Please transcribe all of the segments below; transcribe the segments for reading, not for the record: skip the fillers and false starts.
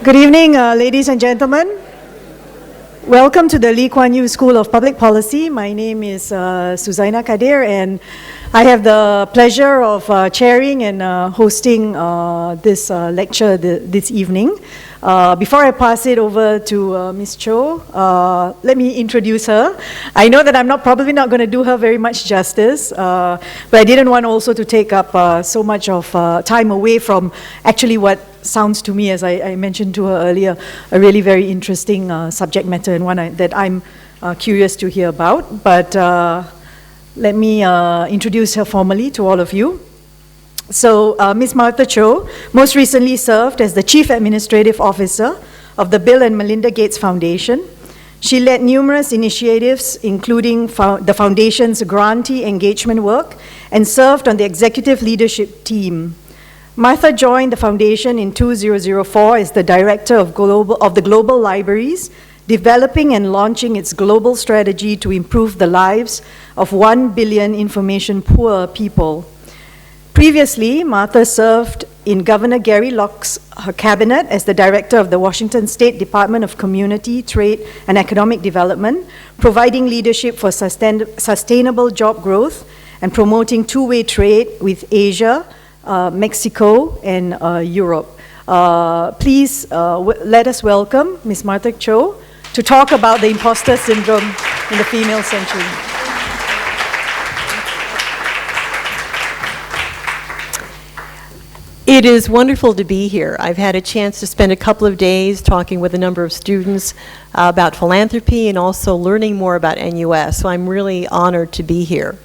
Good evening, ladies and gentlemen. Welcome to the Lee Kuan Yew School of Public Policy. My name is Suzaina Kadir, and I have the pleasure of chairing and hosting this lecture this evening. Before I pass it over to Ms. Choe, let me introduce her. I know that I'm probably not going to do her very much justice, but I didn't want also to take up so much of time away from actually what sounds to me, as I mentioned to her earlier, a really very interesting subject matter and one that I'm curious to hear about. But let me introduce her formally to all of you. So Ms. Martha Choe most recently served as the Chief Administrative Officer of the Bill and Melinda Gates Foundation. She led numerous initiatives, including the Foundation's grantee engagement work, and served on the executive leadership team. Martha joined the Foundation in 2004 as the Director of the Global Libraries, developing and launching its global strategy to improve the lives of 1 billion information-poor people. Previously, Martha served in Governor Gary Locke's cabinet as the Director of the Washington State Department of Community, Trade, and Economic Development, providing leadership for sustainable job growth and promoting two-way trade with Asia, Mexico, and Europe. Please let us welcome Ms. Martha Choe to talk about the imposter syndrome in the female century. It is wonderful to be here. I've had a chance to spend a couple of days talking with a number of students about philanthropy and also learning more about NUS, so I'm really honored to be here.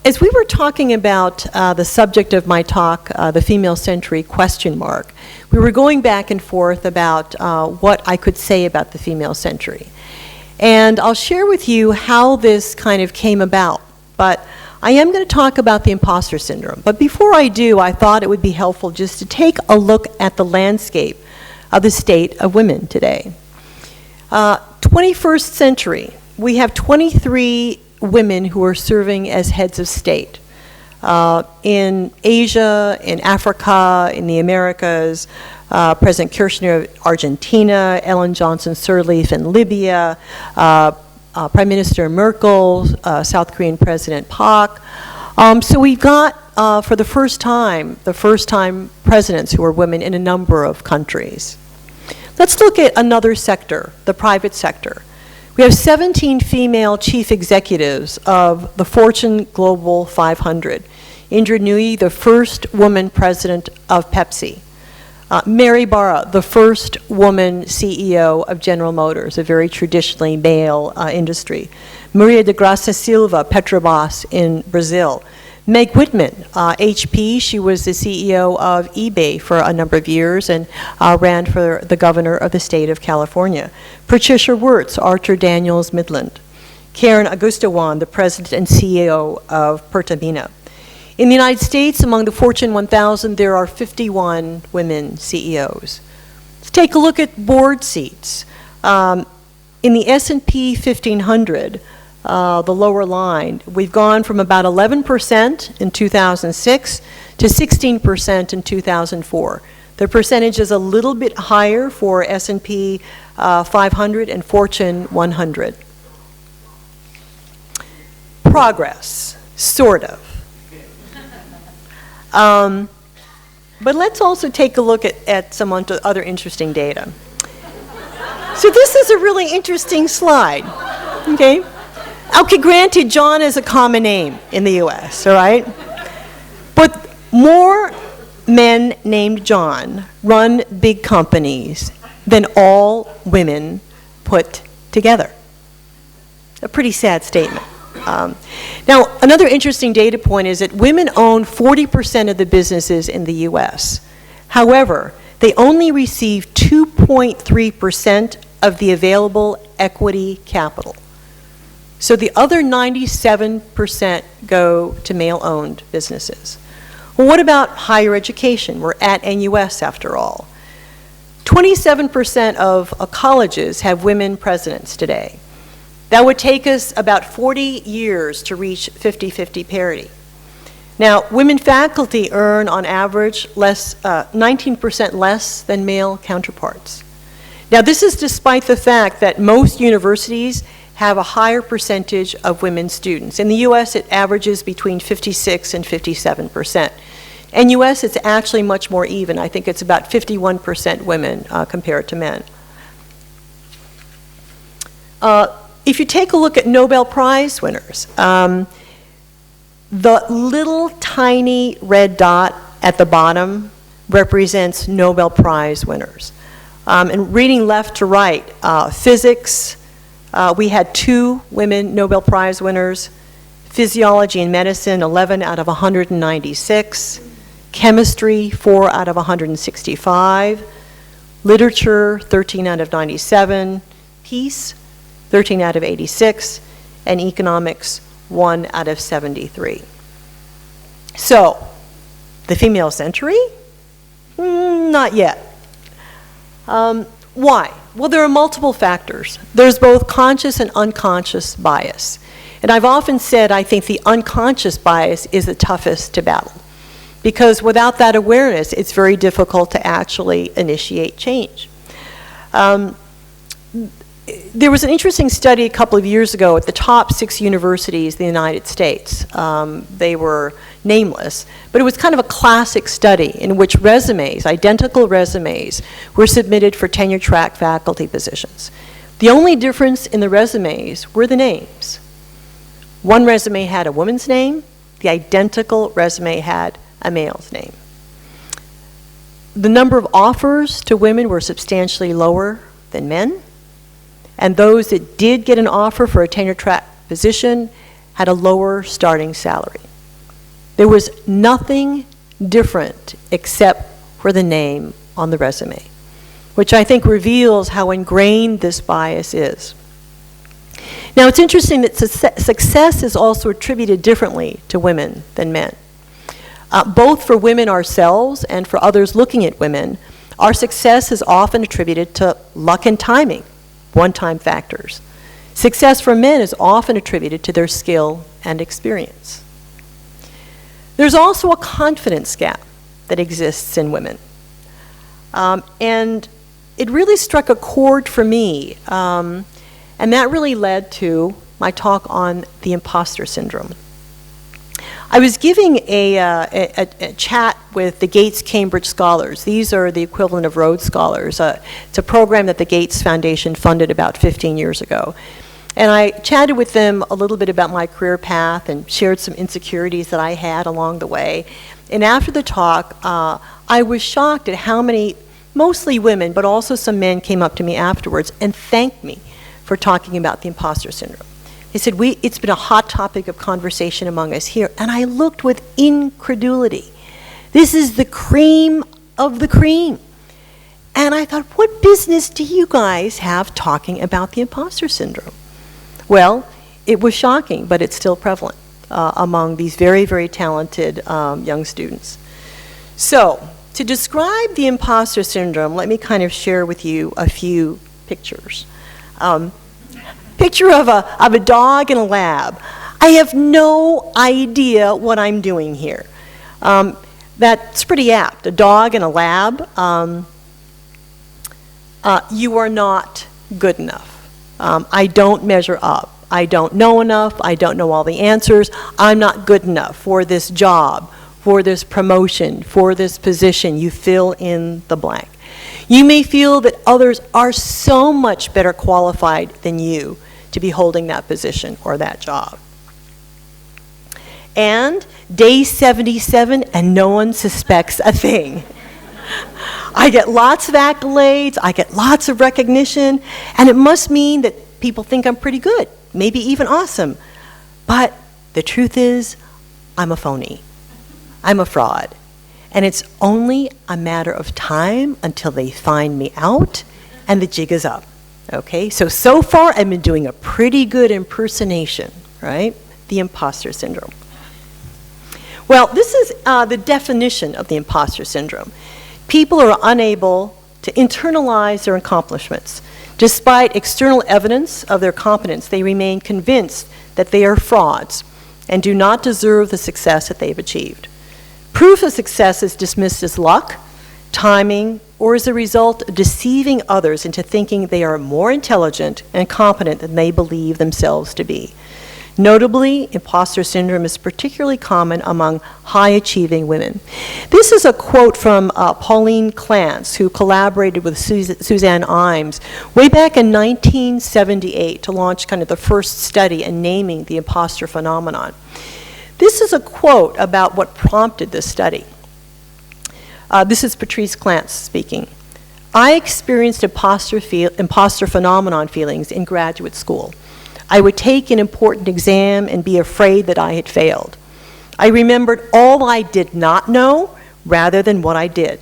As we were talking about the subject of my talk, the female century question mark, we were going back and forth about what I could say about the female century. And I'll share with you how this kind of came about, but I am going to talk about the imposter syndrome. But before I do, I thought it would be helpful just to take a look at the landscape of the state of women today. 21st century, we have 23 women who are serving as heads of state. In Asia, in Africa, in the Americas, President Kirchner of Argentina, Ellen Johnson Sirleaf in Libya, Prime Minister Merkel, South Korean President Park. So we've got, for the first time presidents who are women in a number of countries. Let's look at another sector, the private sector. We have 17 female chief executives of the Fortune Global 500. Indra Nooyi, the first woman president of Pepsi. Mary Barra, the first woman CEO of General Motors, a very traditionally male industry. Maria de Graça Silva, Petrobras in Brazil. Meg Whitman, HP, she was the CEO of eBay for a number of years and ran for the governor of the state of California. Patricia Wirtz, Archer Daniels Midland. Karen Agustawan, the president and CEO of Pertamina. In the United States, among the Fortune 1000, there are 51 women CEOs. Let's take a look at board seats. In the S&P 1500, the lower line, we've gone from about 11% in 2006 to 16% in 2004. The percentage is a little bit higher for S&P 500 and Fortune 100. Progress, sort of. But let's also take a look at some other interesting data. So this is a really interesting slide, okay? Okay, granted, John is a common name in the US, all right? But more men named John run big companies than all women put together. A pretty sad statement. Now, another interesting data point is that women own 40% of the businesses in the US. However, they only receive 2.3% of the available equity capital. So the other 97% go to male-owned businesses. Well, what about higher education? We're at NUS after all. 27% of colleges have women presidents today. That would take us about 40 years to reach 50-50 parity. Now, women faculty earn on average 19% less than male counterparts. Now, this is despite the fact that most universities have a higher percentage of women students. In the US, it averages between 56 and 57%. In US, it's actually much more even. I think it's about 51% women compared to men. If you take a look at Nobel Prize winners, the little tiny red dot at the bottom represents Nobel Prize winners. And reading left to right, physics, we had 2 women Nobel Prize winners. Physiology and medicine, 11 out of 196. Chemistry, 4 out of 165. Literature, 13 out of 97. Peace, 13 out of 86. And economics, 1 out of 73. So, the female century? Not yet. Why? Well, there are multiple factors. There's both conscious and unconscious bias. And I've often said I think the unconscious bias is the toughest to battle. Because without that awareness, it's very difficult to actually initiate change. There was an interesting study a couple of years ago at the top 6 universities in the United States. They were nameless, but it was kind of a classic study in which resumes, identical resumes, were submitted for tenure-track faculty positions. The only difference in the resumes were the names. One resume had a woman's name, the identical resume had a male's name. The number of offers to women were substantially lower than men. And those that did get an offer for a tenure-track position had a lower starting salary. There was nothing different except for the name on the resume, which I think reveals how ingrained this bias is. Now, it's interesting that success is also attributed differently to women than men. Both for women ourselves and for others looking at women, our success is often attributed to luck and timing, one-time factors. Success for men is often attributed to their skill and experience. There's also a confidence gap that exists in women. And it really struck a chord for me, and that really led to my talk on the imposter syndrome. I was giving a chat with the Gates Cambridge Scholars. These are the equivalent of Rhodes Scholars. It's a program that the Gates Foundation funded about 15 years ago. And I chatted with them a little bit about my career path and shared some insecurities that I had along the way. And after the talk, I was shocked at how many, mostly women, but also some men came up to me afterwards and thanked me for talking about the imposter syndrome. They said, it's been a hot topic of conversation among us here. And I looked with incredulity. This is the cream of the cream. And I thought, what business do you guys have talking about the imposter syndrome? Well, it was shocking, but it's still prevalent among these very, very talented young students. So, to describe the imposter syndrome, let me kind of share with you a few pictures. Picture of a dog in a lab. I have no idea what I'm doing here. That's pretty apt. A dog in a lab. You are not good enough. I don't measure up. I don't know enough. I don't know all the answers. I'm not good enough for this job, for this promotion, for this position. You fill in the blank. You may feel that others are so much better qualified than you to be holding that position or that job. And day 77 and no one suspects a thing. I get lots of accolades, I get lots of recognition, and it must mean that people think I'm pretty good, maybe even awesome. But the truth is, I'm a phony. I'm a fraud. And it's only a matter of time until they find me out and the jig is up. Okay, so far I've been doing a pretty good impersonation, right? The imposter syndrome. Well, this is the definition of the imposter syndrome. People are unable to internalize their accomplishments. Despite external evidence of their competence, they remain convinced that they are frauds, and do not deserve the success that they've achieved. Proof of success is dismissed as luck, timing, or as a result of deceiving others into thinking they are more intelligent and competent than they believe themselves to be. Notably, imposter syndrome is particularly common among high-achieving women. This is a quote from Pauline Clance, who collaborated with Suzanne Imes way back in 1978 to launch kind of the first study in naming the imposter phenomenon. This is a quote about what prompted this study. This is Patrice Clance speaking. I experienced imposter phenomenon feelings in graduate school. I would take an important exam and be afraid that I had failed. I remembered all I did not know rather than what I did.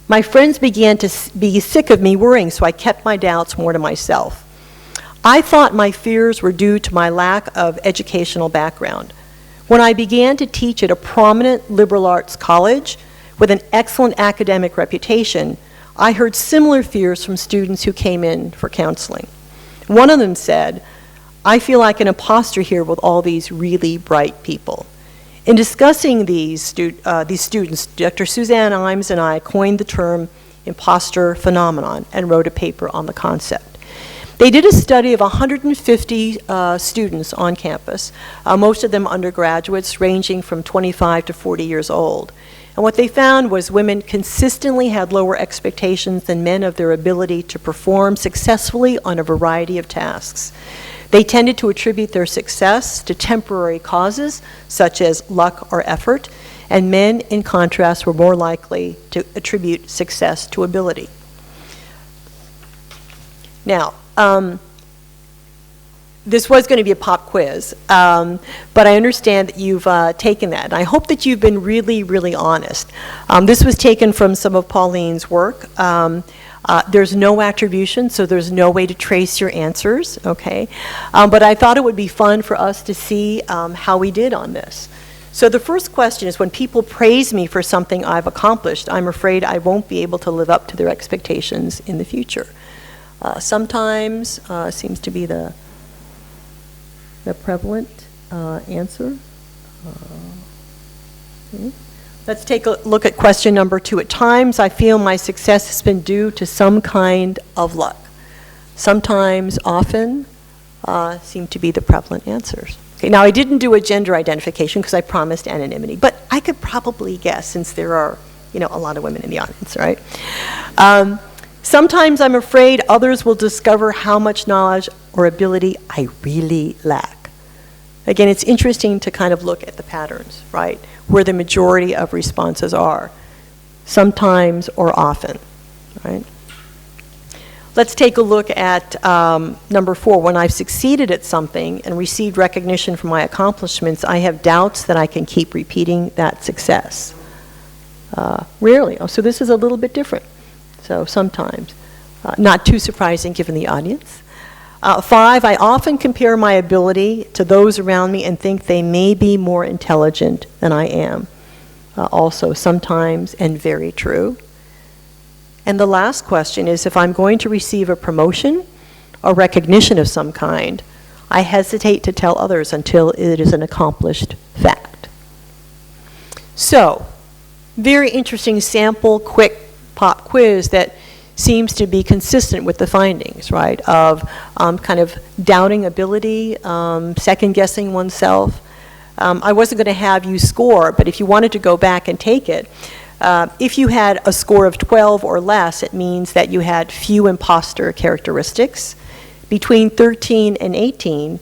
My friends began to be sick of me worrying, so I kept my doubts more to myself. I thought my fears were due to my lack of educational background. When I began to teach at a prominent liberal arts college with an excellent academic reputation, I heard similar fears from students who came in for counseling. One of them said, I feel like an imposter here with all these really bright people. In discussing these students, Dr. Suzanne Imes and I coined the term imposter phenomenon and wrote a paper on the concept. They did a study of 150 students on campus, most of them undergraduates ranging from 25 to 40 years old. And what they found was women consistently had lower expectations than men of their ability to perform successfully on a variety of tasks. They tended to attribute their success to temporary causes, such as luck or effort, and men, in contrast, were more likely to attribute success to ability. Now, this was going to be a pop quiz, but I understand that you've taken that, and I hope that you've been really, really honest. This was taken from some of Pauline's work. There's no attribution, so there's no way to trace your answers, okay? But I thought it would be fun for us to see how we did on this. So the first question is, when people praise me for something I've accomplished, I'm afraid I won't be able to live up to their expectations in the future. Sometimes seems to be the prevalent answer. Okay. Let's take a look at question number 2. At times, I feel my success has been due to some kind of luck. Sometimes, often, seem to be the prevalent answers. Okay, now, I didn't do a gender identification because I promised anonymity, but I could probably guess since there are, a lot of women in the audience, right? Sometimes I'm afraid others will discover how much knowledge or ability I really lack. Again, it's interesting to kind of look at the patterns, right, where the majority of responses are, sometimes or often, right? Let's take a look at number 4. When I've succeeded at something and received recognition for my accomplishments, I have doubts that I can keep repeating that success. Rarely. Oh, so this is a little bit different. So sometimes. Not too surprising given the audience. 5, I often compare my ability to those around me and think they may be more intelligent than I am. Also sometimes and very true. And the last question is, if I'm going to receive a promotion or recognition of some kind, I hesitate to tell others until it is an accomplished fact. So, very interesting sample, quick pop quiz that seems to be consistent with the findings, right, of kind of doubting ability, second-guessing oneself. I wasn't going to have you score, but if you wanted to go back and take it, if you had a score of 12 or less, it means that you had few imposter characteristics. Between 13 and 18,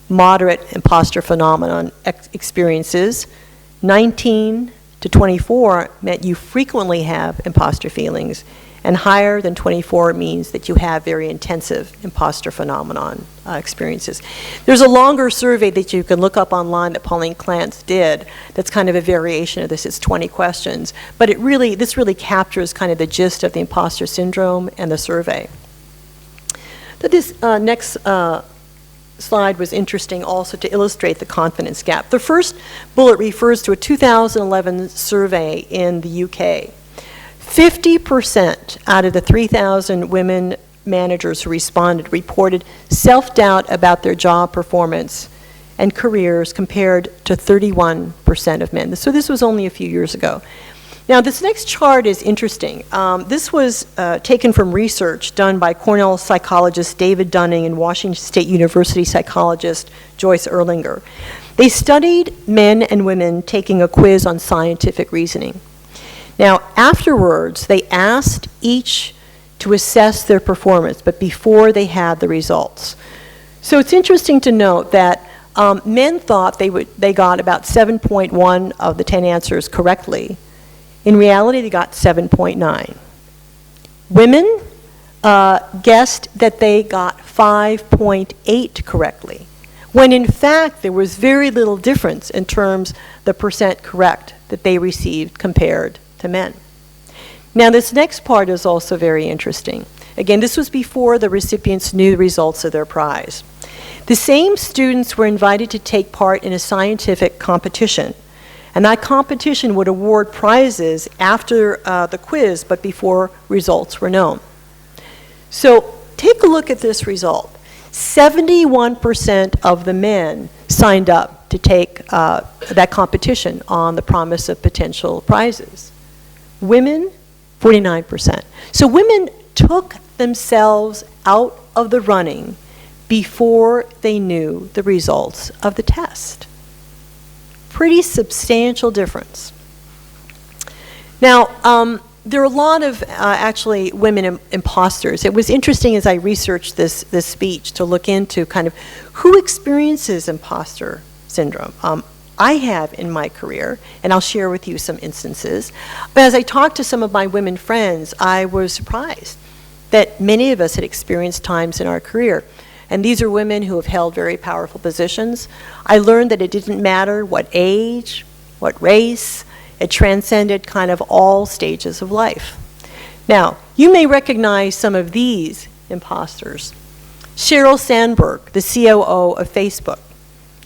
moderate imposter phenomenon experiences. 19 to 24 meant you frequently have imposter feelings. And higher than 24 means that you have very intensive imposter phenomenon experiences. There's a longer survey that you can look up online that Pauline Clance did that's kind of a variation of this. It's 20 questions. But this really captures kind of the gist of the imposter syndrome and the survey. This next slide was interesting also to illustrate the confidence gap. The first bullet refers to a 2011 survey in the UK. 50% out of the 3,000 women managers who responded reported self-doubt about their job performance and careers compared to 31% of men. So this was only a few years ago. Now, this next chart is interesting. This was taken from research done by Cornell psychologist David Dunning and Washington State University psychologist Joyce Erlinger. They studied men and women taking a quiz on scientific reasoning. Now, afterwards, they asked each to assess their performance, but before they had the results. So it's interesting to note that men thought they got about 7.1 of the 10 answers correctly. In reality, they got 7.9. Women guessed that they got 5.8 correctly, when in fact there was very little difference in terms the percent correct that they received compared to men. Now, this next part is also very interesting. Again, this was before the recipients knew the results of their prize. The same students were invited to take part in a scientific competition, and that competition would award prizes after the quiz, but before results were known. So take a look at this result. 71% of the men signed up to take that competition on the promise of potential prizes. Women, 49%. So women took themselves out of the running before they knew the results of the test. Pretty substantial difference. Now, there are a lot of actually women imposters. It was interesting as I researched this speech to look into kind of who experiences imposter syndrome. I have in my career, and I'll share with you some instances. But as I talked to some of my women friends, I was surprised that many of us had experienced times in our career. And these are women who have held very powerful positions. I learned that it didn't matter what age, what race, it transcended kind of all stages of life. Now, you may recognize some of these imposters. Sheryl Sandberg, the COO of Facebook.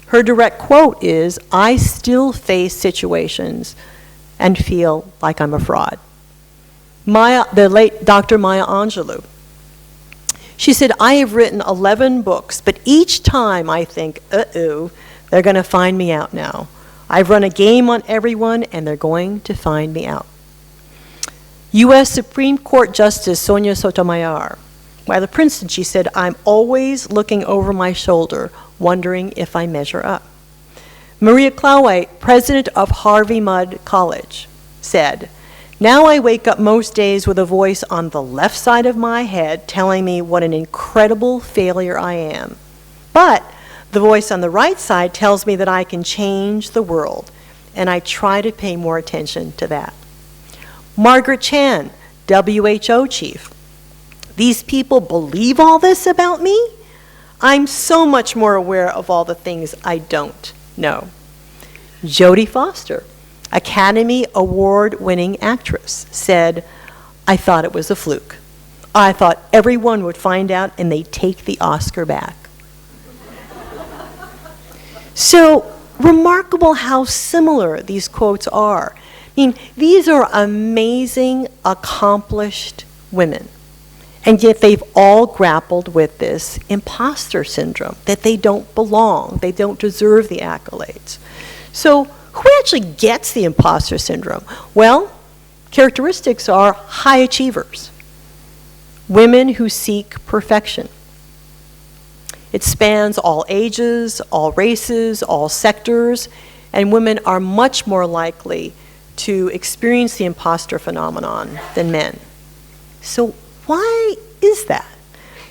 Her direct quote is, "I still face situations and feel like I'm a fraud." The late Dr. Maya Angelou. She said, "I have written 11 books, but each time I think, uh-oh, they're going to find me out now. I've run a game on everyone, and they're going to find me out." U.S. Supreme Court Justice Sonia Sotomayor. While at Princeton, she said, "I'm always looking over my shoulder, wondering if I measure up." Maria Klawe, president of Harvey Mudd College, said, "Now I wake up most days with a voice on the left side of my head telling me what an incredible failure I am. But the voice on the right side tells me that I can change the world, and I try to pay more attention to that." Margaret Chan, WHO chief. "These people believe all this about me? I'm so much more aware of all the things I don't know." Jodie Foster, Academy Award-winning actress, said, "I thought it was a fluke. I thought everyone would find out and they'd take the Oscar back." So remarkable how similar these quotes are. I mean, these are amazing, accomplished women. And yet they've all grappled with this imposter syndrome, that they don't belong, they don't deserve the accolades. So who actually gets the imposter syndrome? Well, characteristics are high achievers, women who seek perfection. It spans all ages, all races, all sectors, and women are much more likely to experience the imposter phenomenon than men. So why is that?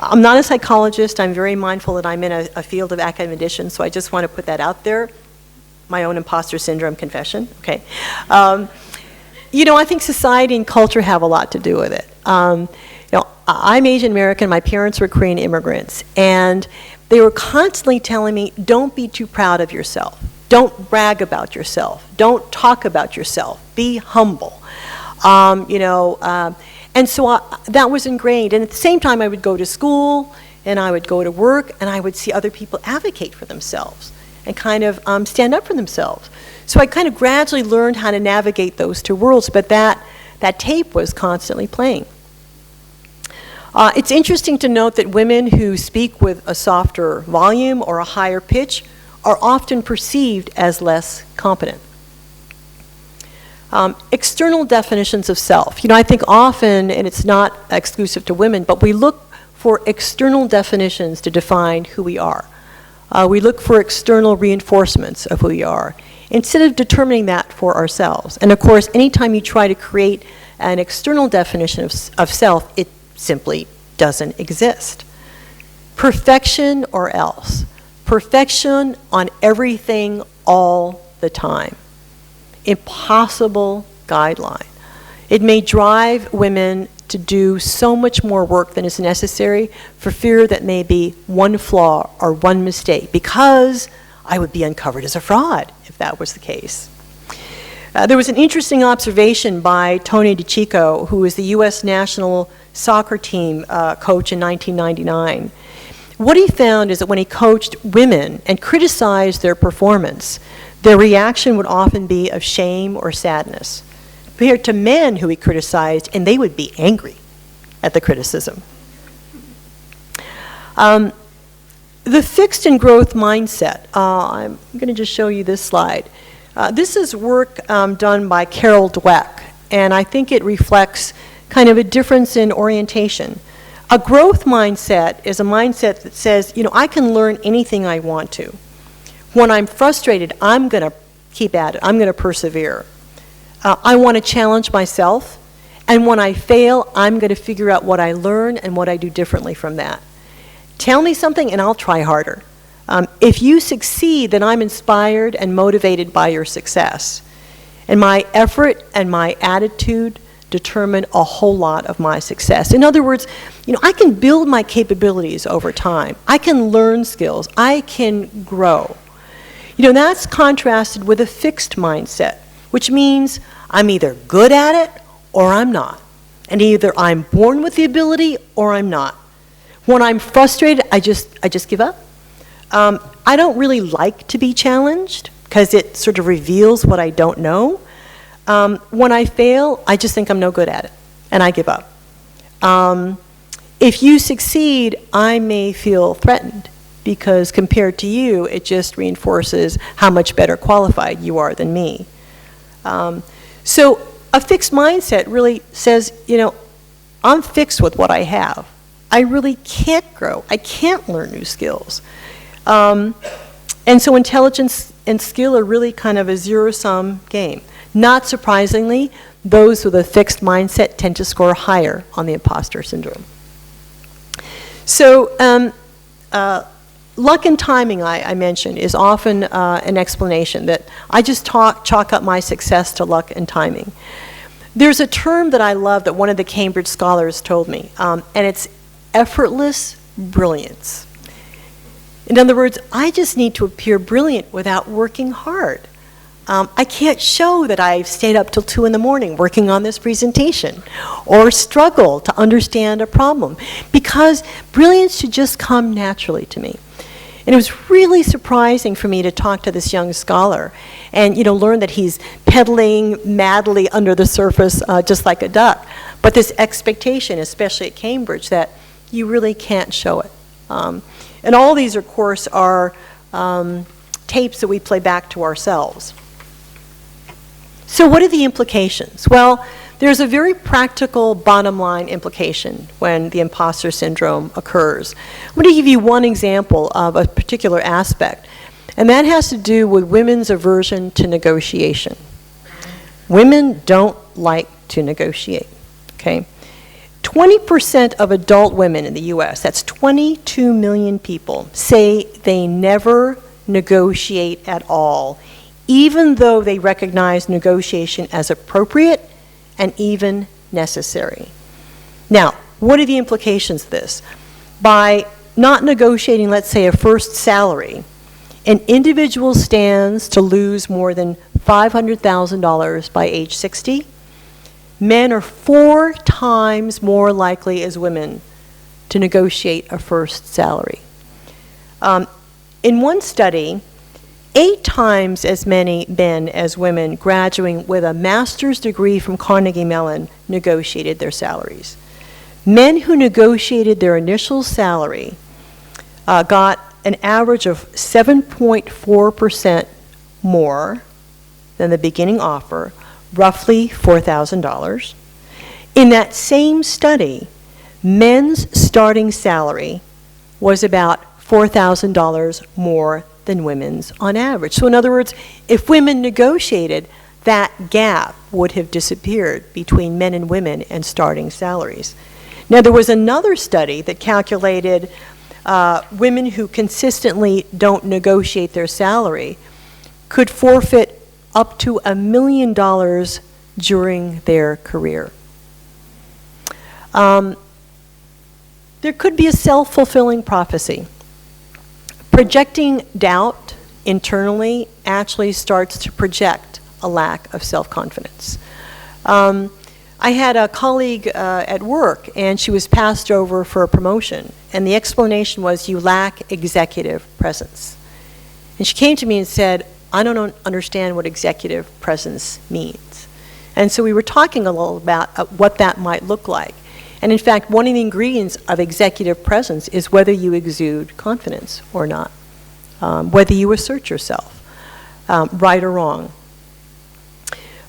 I'm not a psychologist. I'm very mindful that I'm in a field of academicians, so I just want to put that out there. My own imposter syndrome confession, okay? I think society and culture have a lot to do with it. I'm Asian American, my parents were Korean immigrants, and they were constantly telling me, don't be too proud of yourself. Don't brag about yourself. Don't talk about yourself. Be humble. And so that was ingrained. And at the same time, I would go to school, and I would go to work, and I would see other people advocate for themselves and kind of stand up for themselves. So I kind of gradually learned how to navigate those two worlds, but that tape was constantly playing. It's interesting to note that women who speak with a softer volume or a higher pitch are often perceived as less competent. External definitions of self. I think often, and it's not exclusive to women, but we look for external definitions to define who we are. We look for external reinforcements of who we are, instead of determining that for ourselves. And of course, anytime you try to create an external definition of self, it simply doesn't exist. Perfection or else. Perfection on everything all the time. Impossible guideline. It may drive women to do so much more work than is necessary for fear that maybe one flaw or one mistake, because I would be uncovered as a fraud if that was the case. There was an interesting observation by Tony DiCicco, who was the U.S. national soccer team coach in 1999. What he found is that when he coached women and criticized their performance, their reaction would often be of shame or sadness, compared to men who he criticized, and they would be angry at the criticism. The fixed and growth mindset. I'm going to just show you this slide. This is work done by Carol Dweck, and I think it reflects kind of a difference in orientation. A growth mindset is a mindset that says, I can learn anything I want to. When I'm frustrated, I'm going to keep at it. I'm going to persevere. I want to challenge myself, and when I fail, I'm going to figure out what I learn and what I do differently from that. Tell me something and I'll try harder. If you succeed, then I'm inspired and motivated by your success. And my effort and my attitude determine a whole lot of my success. In other words, I can build my capabilities over time. I can learn skills. I can grow. That's contrasted with a fixed mindset, which means I'm either good at it or I'm not. And either I'm born with the ability or I'm not. When I'm frustrated, I just give up. I don't really like to be challenged because it sort of reveals what I don't know. When I fail, I just think I'm no good at it, and I give up. If you succeed, I may feel threatened because compared to you, it just reinforces how much better qualified you are than me. So a fixed mindset really says, I'm fixed with what I have. I really can't grow. I can't learn new skills. And so intelligence and skill are really kind of a zero-sum game. Not surprisingly, those with a fixed mindset tend to score higher on the imposter syndrome. So luck and timing, I mentioned, is often an explanation that I just chalk up my success to luck and timing. There's a term that I love that one of the Cambridge scholars told me, and it's effortless brilliance. In other words, I just need to appear brilliant without working hard. I can't show that I've stayed up till 2 in the morning working on this presentation or struggle to understand a problem, because brilliance should just come naturally to me. And it was really surprising for me to talk to this young scholar and learn that he's pedaling madly under the surface just like a duck. But this expectation, especially at Cambridge, that you really can't show it. And all these, of course, are tapes that we play back to ourselves. So what are the implications? Well, there's a very practical bottom line implication when the imposter syndrome occurs. I'm going to give you one example of a particular aspect, and that has to do with women's aversion to negotiation. Women don't like to negotiate, okay? 20% of adult women in the U.S., that's 22 million people, say they never negotiate at all, even though they recognize negotiation as appropriate and even necessary. Now, what are the implications of this? By not negotiating, let's say, a first salary, an individual stands to lose more than $500,000 by age 60. Men are 4 times more likely as women to negotiate a first salary. In one study, 8 times as many men as women graduating with a master's degree from Carnegie Mellon negotiated their salaries. Men who negotiated their initial salary got an average of 7.4% more than the beginning offer, roughly $4,000. In that same study, men's starting salary was about $4,000 more than women's on average. So in other words, if women negotiated, that gap would have disappeared between men and women and starting salaries. Now, there was another study that calculated women who consistently don't negotiate their salary could forfeit up to $1 million during their career. There could be a self-fulfilling prophecy. Projecting doubt internally actually starts to project a lack of self-confidence. I had a colleague at work, and she was passed over for a promotion, and the explanation was, you lack executive presence. And she came to me and said, I don't understand what executive presence means. And so we were talking a little about what that might look like. And in fact, one of the ingredients of executive presence is whether you exude confidence or not, whether you assert yourself, right or wrong.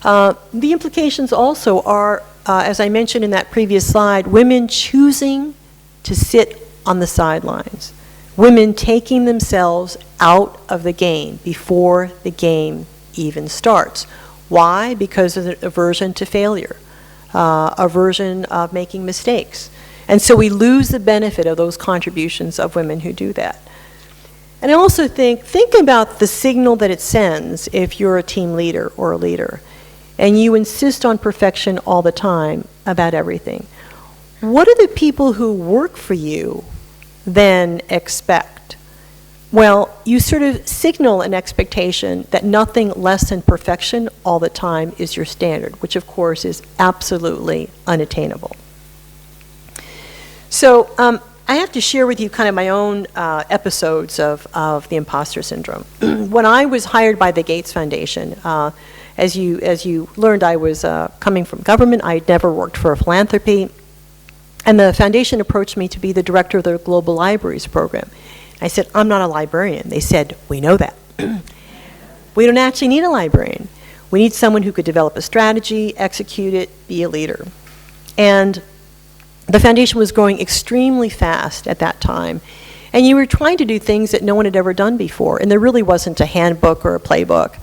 The implications also are, as I mentioned in that previous slide, women choosing to sit on the sidelines, women taking themselves out of the game before the game even starts. Why? Because of the aversion to failure. Aversion of making mistakes. And so we lose the benefit of those contributions of women who do that. And I also think about the signal that it sends if you're a team leader or a leader, and you insist on perfection all the time about everything. What do the people who work for you then expect? Well, you sort of signal an expectation that nothing less than perfection all the time is your standard, which of course is absolutely unattainable. So I have to share with you kind of my own episodes of the imposter syndrome. When I was hired by the Gates Foundation, as you learned, I was coming from government. I had never worked for a philanthropy. And the foundation approached me to be the director of their Global Libraries program. I said, I'm not a librarian. They said, we know that. We don't actually need a librarian. We need someone who could develop a strategy, execute it, be a leader. And the foundation was growing extremely fast at that time. And you were trying to do things that no one had ever done before. And there really wasn't a handbook or a playbook.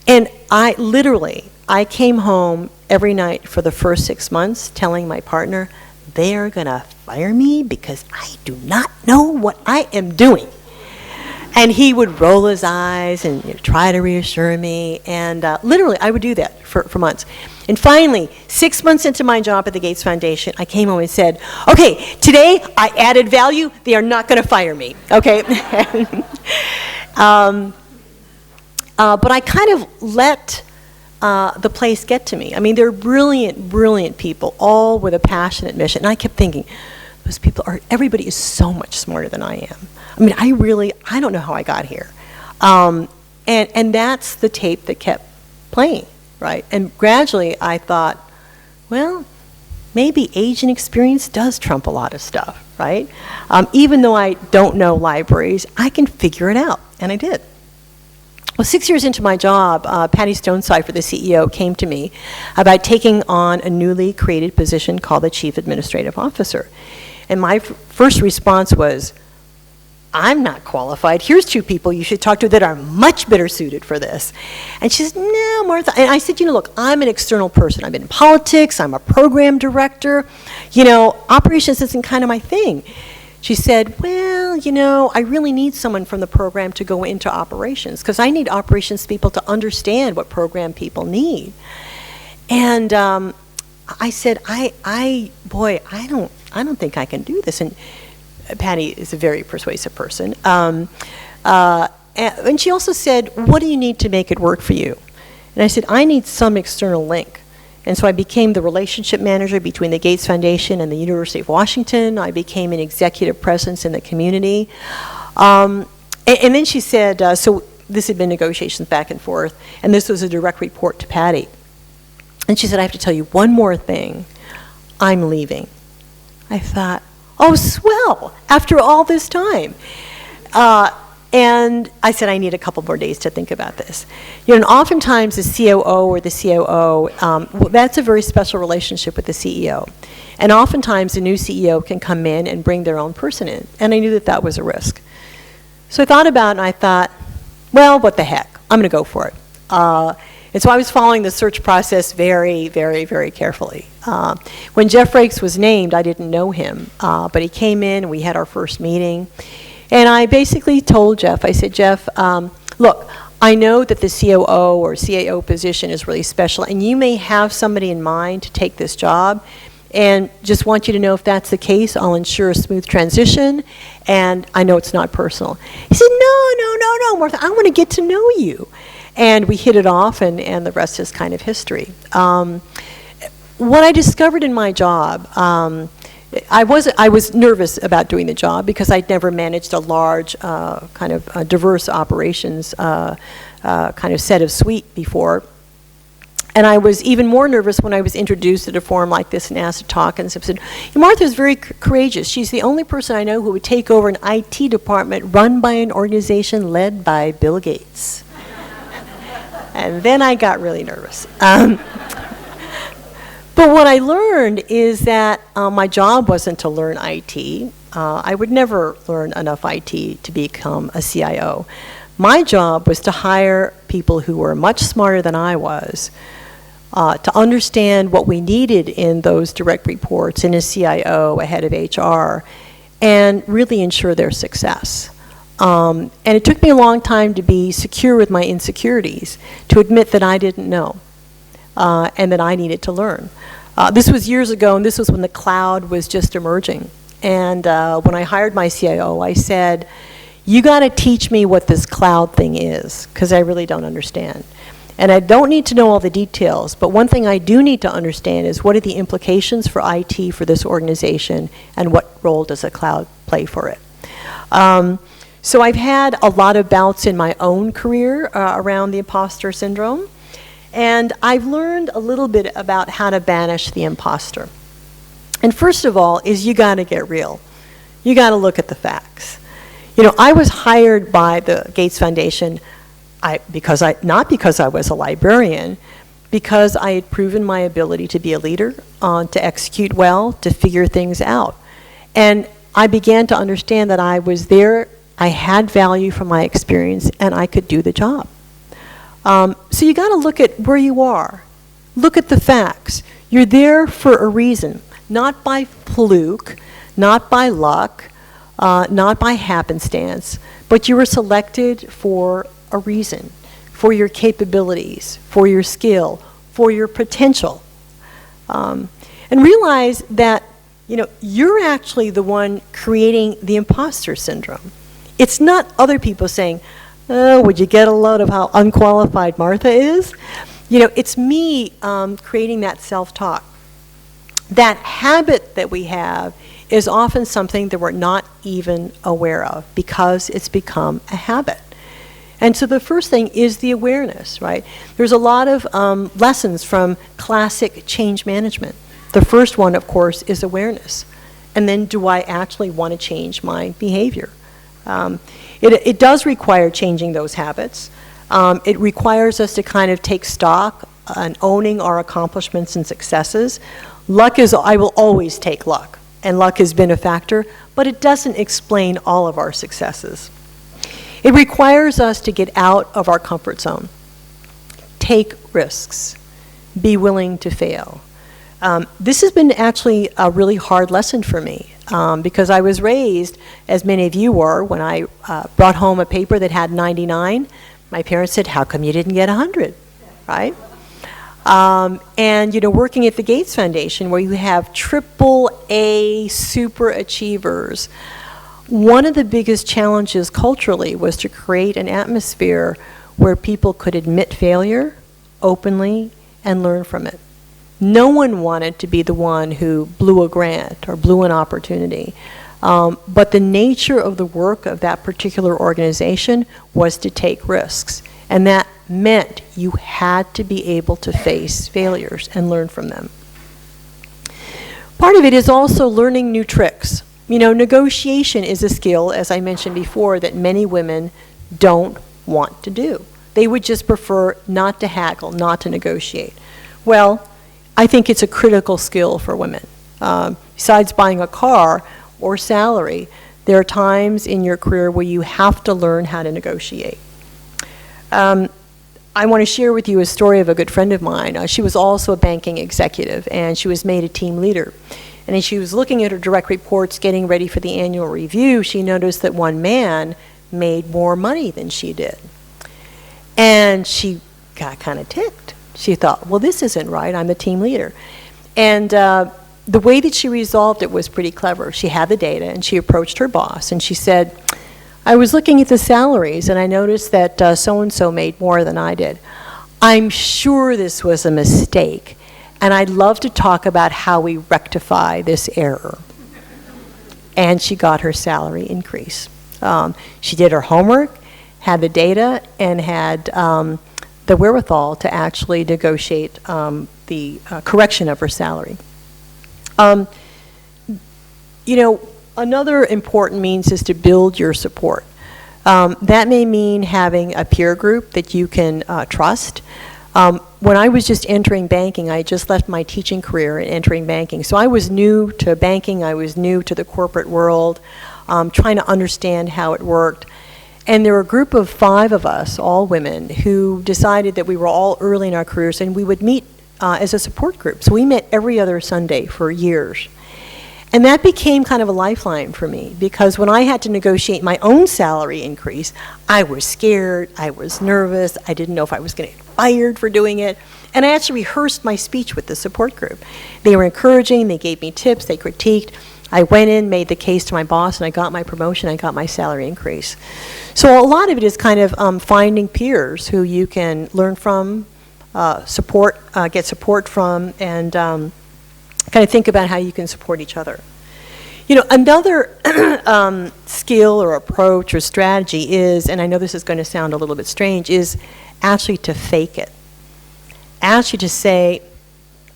And I came home every night for the first 6 months telling my partner, they are going to fire me because I do not know what I am doing. And he would roll his eyes and try to reassure me. And literally, I would do that for months. And finally, 6 months into my job at the Gates Foundation, I came home and said, okay, today I added value. They are not going to fire me, okay? But I kind of let the place get to me. I mean, they're brilliant, brilliant people, all with a passionate mission. And I kept thinking, those people everybody is so much smarter than I am. I mean, I don't know how I got here. And that's the tape that kept playing, right? And gradually I thought, well, maybe age and experience does trump a lot of stuff, right? Even though I don't know libraries, I can figure it out, and I did. Well, 6 years into my job, Patty Stonesifer, the CEO, came to me about taking on a newly created position called the Chief Administrative Officer. And my first response was, I'm not qualified. Here's two people you should talk to that are much better suited for this. And she says, no, Martha. And I said, look, I'm an external person. I'm in politics. I'm a program director. Operations isn't kind of my thing. She said, well, I really need someone from the program to go into operations because I need operations people to understand what program people need. And I said, I don't think I can do this. And Patty is a very persuasive person. And she also said, what do you need to make it work for you? And I said, I need some external link. And so I became the relationship manager between the Gates Foundation and the University of Washington. I became an executive presence in the community. And then she said, so this had been negotiations back and forth, and this was a direct report to Patty. And she said, I have to tell you one more thing. I'm leaving. I thought, oh, swell, after all this time. And I said, I need a couple more days to think about this. You know, and oftentimes the COO or the COO, that's a very special relationship with the CEO. And oftentimes the new CEO can come in and bring their own person in. And I knew that that was a risk. So I thought about it and I thought, well, what the heck? I'm going to go for it. And so I was following the search process very, very, very carefully. When Jeff Rakes was named, I didn't know him, but he came in and we had our first meeting. And I basically told Jeff, I said, Jeff, look, I know that the COO or CAO position is really special, and you may have somebody in mind to take this job, and just want you to know if that's the case, I'll ensure a smooth transition, and I know it's not personal. He said, no, Martha, I want to get to know you. And we hit it off, and the rest is kind of history. What I discovered in my job, I was nervous about doing the job because I'd never managed a large kind of diverse operations kind of set of suite before. And I was even more nervous when I was introduced at a forum like this and asked to talk, and said, Martha's very courageous. She's the only person I know who would take over an IT department run by an organization led by Bill Gates. And then I got really nervous. But what I learned is that my job wasn't to learn IT. I would never learn enough IT to become a CIO. My job was to hire people who were much smarter than I was, to understand what we needed in those direct reports in a CIO, a head of HR, and really ensure their success. And it took me a long time to be secure with my insecurities, to admit that I didn't know, and that I needed to learn. This was years ago, and this was when the cloud was just emerging. And when I hired my CIO, I said, you got to teach me what this cloud thing is, because I really don't understand. And I don't need to know all the details, but one thing I do need to understand is what are the implications for IT for this organization, and what role does a cloud play for it. So I've had a lot of bouts in my own career around the imposter syndrome, and I've learned a little bit about how to banish the imposter. And first of all is you got to get real. You got to look at the facts. You know, I was hired by the Gates Foundation not because I was a librarian, because I had proven my ability to be a leader, to execute well, to figure things out. And I began to understand that I was there, I had value from my experience, and I could do the job. So you got to look at where you are. Look at the facts. You're there for a reason, not by fluke, not by luck, not by happenstance, but you were selected for a reason, for your capabilities, for your skill, for your potential. And realize that, you know, you're actually the one creating the imposter syndrome. It's not other people saying, oh, would you get a load of how unqualified Martha is? You know, it's me creating that self-talk. That habit that we have is often something that we're not even aware of because it's become a habit. And so the first thing is the awareness, right? There's a lot of lessons from classic change management. The first one, of course, is awareness. And then, do I actually want to change my behavior? It does require changing those habits. It requires us to kind of take stock and owning our accomplishments and successes. I will always take luck, and luck has been a factor, but it doesn't explain all of our successes. It requires us to get out of our comfort zone, take risks, be willing to fail. This has been actually a really hard lesson for me because I was raised, as many of you were, when I brought home a paper that had 99, my parents said, how come you didn't get 100, right? And, you know, working at the Gates Foundation, where you have AAA super achievers, one of the biggest challenges culturally was to create an atmosphere where people could admit failure openly and learn from it. No one wanted to be the one who blew a grant or blew an opportunity. But the nature of the work of that particular organization was to take risks. And that meant you had to be able to face failures and learn from them. Part of it is also learning new tricks. Negotiation is a skill, as I mentioned before, that many women don't want to do. They would just prefer not to haggle, not to negotiate. Well, I think it's a critical skill for women. Besides buying a car or salary, there are times in your career where you have to learn how to negotiate. I want to share with you a story of a good friend of mine. She was also a banking executive, and she was made a team leader. And as she was looking at her direct reports, getting ready for the annual review, she noticed that one man made more money than she did. And she got kind of ticked. She thought, well, this isn't right. I'm the team leader. And the way that she resolved it was pretty clever. She had the data, and she approached her boss, and she said, I was looking at the salaries, and I noticed that so-and-so made more than I did. I'm sure this was a mistake, and I'd love to talk about how we rectify this error. And she got her salary increase. She did her homework, had the data, and had the wherewithal to actually negotiate the correction of her salary. Another important means is to build your support. That may mean having a peer group that you can trust. When I was just entering banking, I just left my teaching career and entering banking. So I was new to banking, I was new to the corporate world, trying to understand how it worked. And there were a group of 5 of us, all women, who decided that we were all early in our careers and we would meet as a support group. So we met every other Sunday for years. And that became kind of a lifeline for me, because when I had to negotiate my own salary increase, I was scared, I was nervous, I didn't know if I was going to get fired for doing it. And I actually rehearsed my speech with the support group. They were encouraging, they gave me tips, they critiqued. I went in, made the case to my boss, and I got my promotion, I got my salary increase. So a lot of it is kind of finding peers who you can learn from, get support from, and kind of think about how you can support each other. Another skill or approach or strategy is, and I know this is going to sound a little bit strange, is actually to fake it. Actually to say,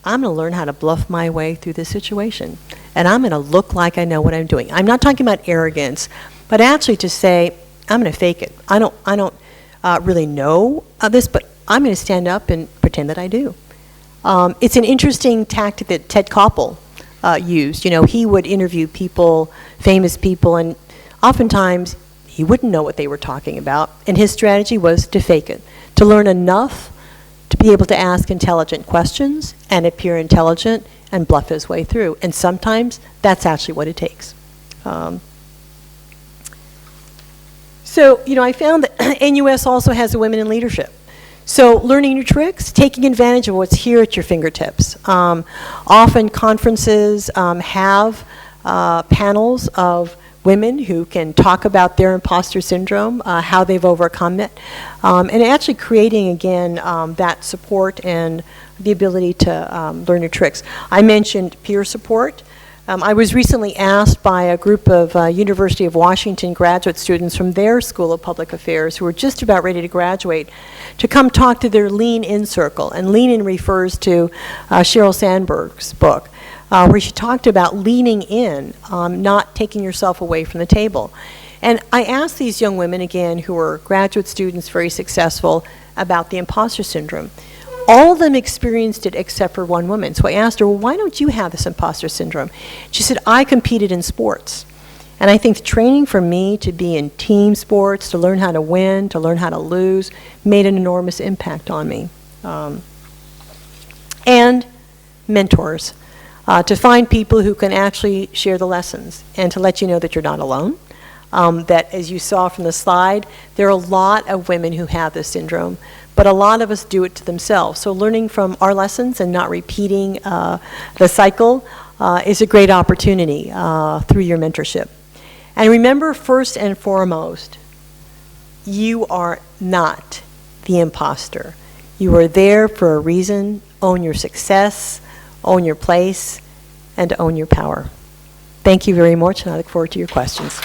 I'm going to learn how to bluff my way through this situation, and I'm going to look like I know what I'm doing. I'm not talking about arrogance, but actually to say, I'm going to fake it. I don't really know this, but I'm going to stand up and pretend that I do. It's an interesting tactic that Ted Koppel used. He would interview people, famous people, and oftentimes he wouldn't know what they were talking about, and his strategy was to fake it, to learn enough to be able to ask intelligent questions and appear intelligent and bluff his way through. And sometimes that's actually what it takes. I found that NUS also has a Women in Leadership. So learning new tricks, taking advantage of what's here at your fingertips. Often conferences have panels of women who can talk about their imposter syndrome, how they've overcome it, and actually creating, again, that support and the ability to learn new tricks. I mentioned peer support. I was recently asked by a group of University of Washington graduate students from their School of Public Affairs who were just about ready to graduate to come talk to their Lean In circle. And Lean In refers to Sheryl Sandberg's book, where she talked about leaning in, not taking yourself away from the table. And I asked these young women, again, who were graduate students, very successful, about the imposter syndrome. All of them experienced it except for one woman. So I asked her, well, why don't you have this imposter syndrome? She said, I competed in sports. And I think the training for me to be in team sports, to learn how to win, to learn how to lose, made an enormous impact on me. And mentors, to find people who can actually share the lessons and to let you know that you're not alone. That, as you saw from the slide, there are a lot of women who have this syndrome, but a lot of us do it to themselves. So learning from our lessons and not repeating the cycle is a great opportunity through your mentorship. And remember, first and foremost, you are not the imposter. You are there for a reason. Own your success, own your place, and own your power. Thank you very much, and I look forward to your questions.